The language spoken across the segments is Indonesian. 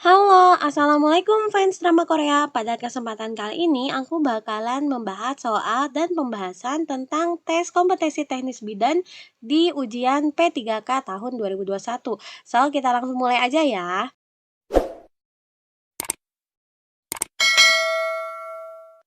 Halo, Assalamualaikum fans drama Korea. Pada kesempatan kali ini, aku bakalan membahas soal dan pembahasan tentang tes kompetensi teknis bidan di ujian P3K tahun 2021. So, kita langsung mulai aja ya.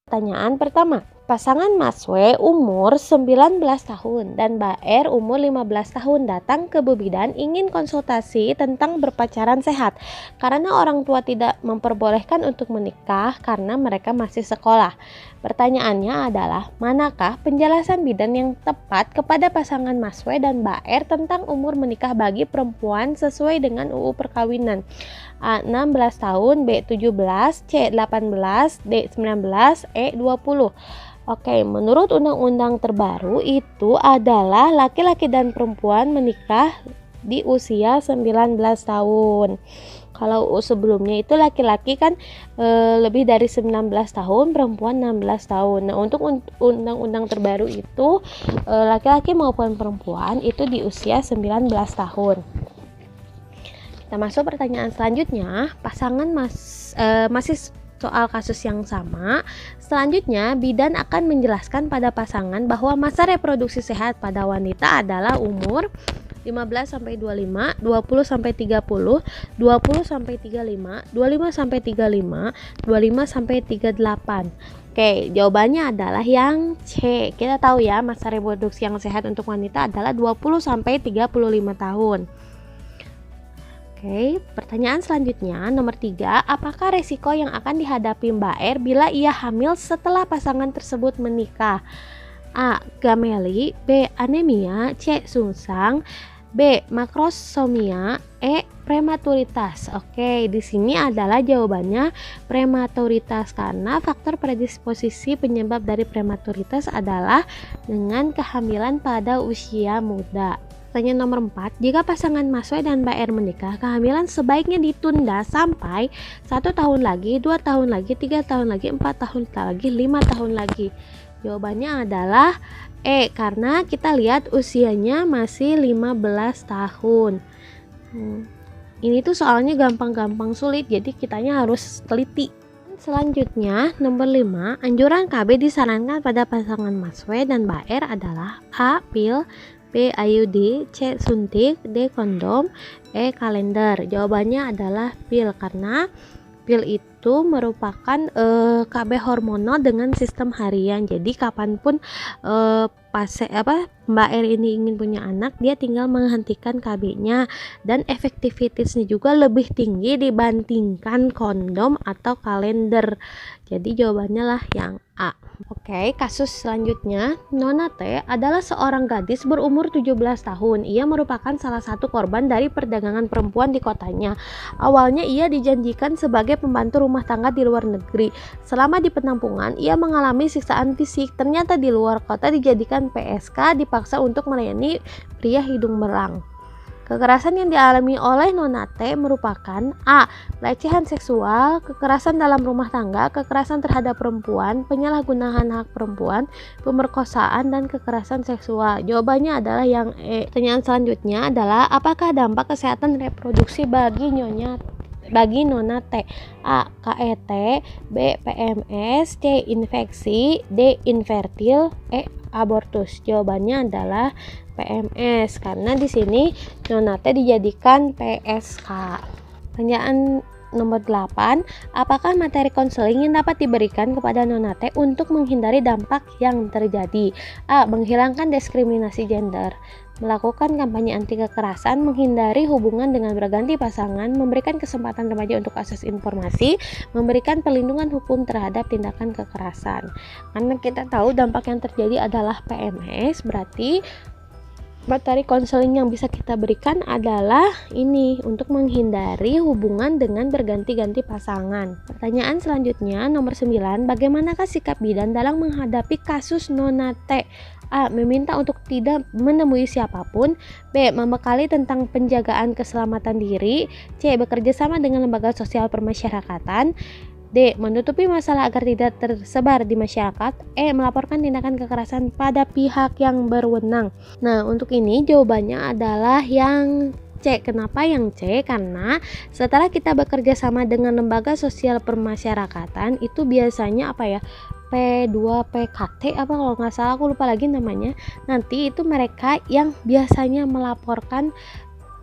Pertanyaan pertama, pasangan Mas W umur 19 tahun dan Mbak R umur 15 tahun datang ke Bu Bidan ingin konsultasi tentang berpacaran sehat karena orang tua tidak memperbolehkan untuk menikah karena mereka masih sekolah. Pertanyaannya adalah, manakah penjelasan bidan yang tepat kepada pasangan Mas W dan Mbak R tentang umur menikah bagi perempuan sesuai dengan UU Perkawinan? A 16 tahun, B 17, C 18, D 19, E 20. Oke, menurut undang-undang terbaru itu adalah laki-laki dan perempuan menikah di usia 19 tahun. Kalau sebelumnya itu laki-laki kan lebih dari 19 tahun, perempuan 16 tahun. Nah, untuk undang-undang terbaru itu laki-laki maupun perempuan itu di usia 19 tahun. Kita masuk pertanyaan selanjutnya, masih soal kasus yang sama. Selanjutnya, bidan akan menjelaskan pada pasangan bahwa masa reproduksi sehat pada wanita adalah umur 15 sampai 25, 20 sampai 30, 20 sampai 35, 25 sampai 35, 25 sampai 38. Oke, jawabannya adalah yang C. Kita tahu ya, masa reproduksi yang sehat untuk wanita adalah 20 sampai 35 tahun. Oke, pertanyaan selanjutnya nomor 3, apakah resiko yang akan dihadapi Mbak R bila ia hamil setelah pasangan tersebut menikah? A. Gameli, B. Anemia, C. Sungsang, B. Makrosomia, E. Prematuritas. Oke, di sini adalah jawabannya prematuritas karena faktor predisposisi penyebab dari prematuritas adalah dengan kehamilan pada usia muda. Pertanyaan nomor 4, jika pasangan Mas W dan Mbak R menikah, kehamilan sebaiknya ditunda sampai 1 tahun lagi, 2 tahun lagi, 3 tahun lagi, 4 tahun lagi, 5 tahun lagi. Jawabannya adalah E, karena kita lihat usianya masih 15 tahun. Ini tuh soalnya gampang-gampang sulit, jadi kitanya harus teliti. Selanjutnya, nomor 5, anjuran KB disarankan pada pasangan Mas W dan Mbak R adalah A. Pil, B. IUD, C. Suntik, D. Kondom, E. Kalender. Jawabannya adalah pil karena pil itu merupakan KB hormonal dengan sistem harian. Jadi kapanpun Mbak R ini ingin punya anak, dia tinggal menghentikan KB-nya dan efektivitasnya juga lebih tinggi dibandingkan kondom atau kalender. Jadi jawabannya lah yang A. Oke, kasus selanjutnya, Nona T adalah seorang gadis berumur 17 tahun. Ia merupakan salah satu korban dari perdagangan perempuan di kotanya. Awalnya ia dijanjikan sebagai pembantu rumah tangga di luar negeri. Selama di penampungan, ia mengalami siksaan fisik. Ternyata di luar kota dijadikan PSK, dipaksa untuk melayani pria hidung belang. Kekerasan yang dialami oleh Nona T merupakan A. pelecehan seksual, kekerasan dalam rumah tangga, kekerasan terhadap perempuan, penyalahgunaan hak perempuan, pemerkosaan, dan kekerasan seksual. Jawabannya adalah yang E. Pertanyaan selanjutnya adalah, apakah dampak kesehatan reproduksi bagi Nona T? A. KET, B. PMS, C. Infeksi, D. Infertil, E. Abortus. Jawabannya adalah PMS karena di sini Nona T dijadikan PSK. Pertanyaan nomor 8, apakah materi konseling yang dapat diberikan kepada Nona T untuk menghindari dampak yang terjadi? A. Menghilangkan diskriminasi gender, melakukan kampanye anti kekerasan, menghindari hubungan dengan berganti pasangan, memberikan kesempatan remaja untuk akses informasi, memberikan perlindungan hukum terhadap tindakan kekerasan. Karena kita tahu dampak yang terjadi adalah PMS, berarti materi konseling yang bisa kita berikan adalah ini untuk menghindari hubungan dengan berganti-ganti pasangan. Pertanyaan selanjutnya nomor 9, bagaimanakah sikap bidan dalam menghadapi kasus Nona T? A. Meminta untuk tidak menemui siapapun, B. Membekali tentang penjagaan keselamatan diri, C. Bekerja sama dengan lembaga sosial permasyarakatan, D. Menutupi masalah agar tidak tersebar di masyarakat, E. Melaporkan tindakan kekerasan pada pihak yang berwenang. Nah, untuk ini jawabannya adalah yang C. Kenapa yang C? Karena setelah kita bekerja sama dengan lembaga sosial permasyarakatan itu biasanya apa ya, P2PKT apa kalau nggak salah, aku lupa lagi namanya. Nanti itu mereka yang biasanya melaporkan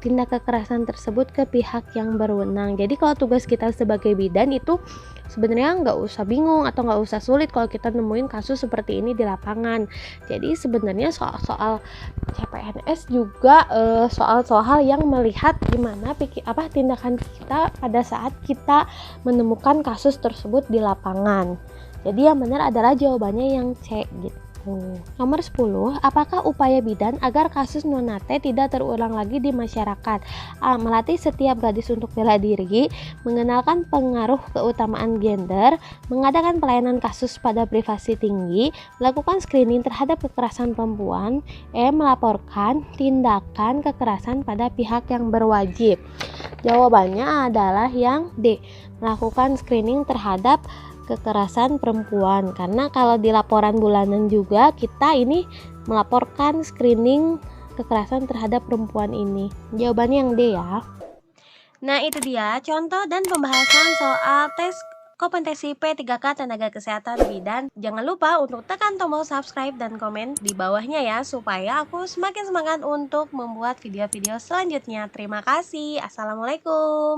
tindak kekerasan tersebut ke pihak yang berwenang. Jadi kalau tugas kita sebagai bidan itu sebenarnya nggak usah bingung atau nggak usah sulit kalau kita nemuin kasus seperti ini di lapangan. Jadi sebenarnya soal-soal CPNS juga soal-soal yang melihat gimana tindakan kita pada saat kita menemukan kasus tersebut di lapangan. Jadi yang benar adalah jawabannya yang C gitu. Nomor 10, apakah upaya bidan agar kasus Nonate tidak terulang lagi di masyarakat? A. Melatih setiap gadis untuk bela diri, mengenalkan pengaruh keutamaan gender, mengadakan pelayanan kasus pada privasi tinggi, melakukan screening terhadap kekerasan perempuan, E. Melaporkan tindakan kekerasan pada pihak yang berwajib. Jawabannya adalah yang D. Melakukan screening terhadap kekerasan perempuan, karena kalau di laporan bulanan juga kita ini melaporkan screening kekerasan terhadap perempuan ini. Jawabannya yang D ya. Nah itu dia contoh dan pembahasan soal tes kompetensi P3K Tenaga Kesehatan Bidan. Jangan lupa untuk tekan tombol subscribe dan komen di bawahnya ya, supaya aku semakin semangat untuk membuat video-video selanjutnya. Terima kasih. Assalamualaikum.